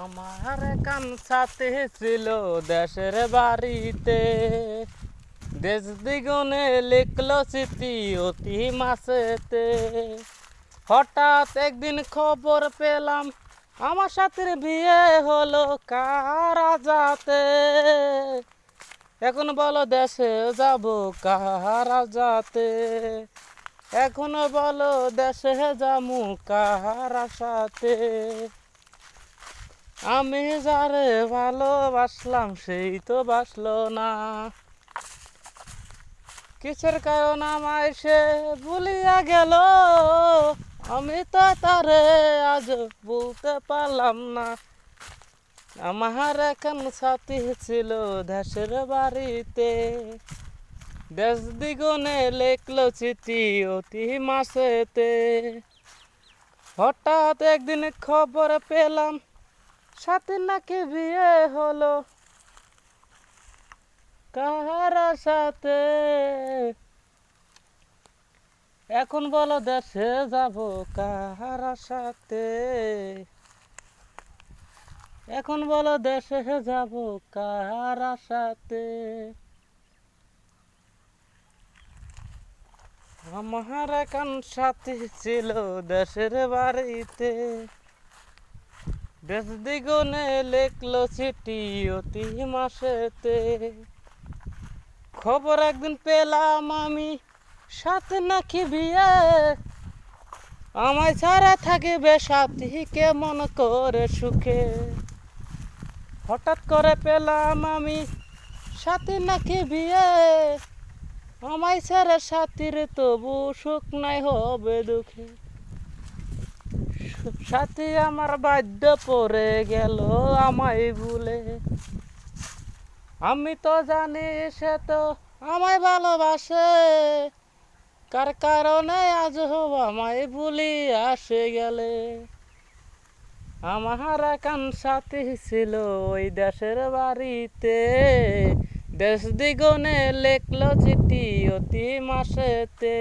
আমার কান সাথে ছিল দেশের বাড়িতে, দেশ দ্বিগুণে লিখলো স্মৃতি অতি মাসেতে। হঠাৎ একদিন খবর পেলাম আমার সাথে বিয়ে হলো কারা যাতে। এখন বলো দেশে যাব কারা যাতে, এখন বলো দেশে যামু কারা সাথে। আমি যারে ভালোবাসলাম সেই তো বাসলো না, কিসের কারণ আমায় সে ভুলিয়া গেল। আমি তো তারে আজ বলতে পারলাম না। আমার এখন সাথী ছিল দেশের বাড়িতে, দেশ দ্বিগুণে লেখলো চিঠি অতি মাসেতে। হঠাৎ একদিন খবর পেলাম সাথে নাকি বিয়ে হলো কাহারা সাথে। এখন বলো দেশে যাব কাহারা সাথে, এখন বলো দেশে যাব কাহারা সাথে। আমার এখন সাথী ছিল দেশের বাড়িতে, দেশ দ্বিগুণে লেখলো চিঠি অতি মাসেতে। খবর একদিন পেলাম আমি সাথে নাকি বিয়ে, আমায় ছাড়া থাকিবে সাথী কেমন করে সুখে। হঠাৎ করে পেলাম আমি সাথে নাকি বিয়ে, আমায় ছাড়া সাথীর তবু সুখ নাই হবে দুঃখে। সাথী আমার বাধ্য পড়ে গেল আমায় ভুলে। আমি তো জানি সে তো আমায় ভালোবাসে, কার কারণে আজ আমায় ভুলি আসে গেলে। আমার এখন সাথী ছিল ওই দেশের বাড়িতে, দেশ দ্বিগুণে লেখলো চিঠি অতি মাসেতে।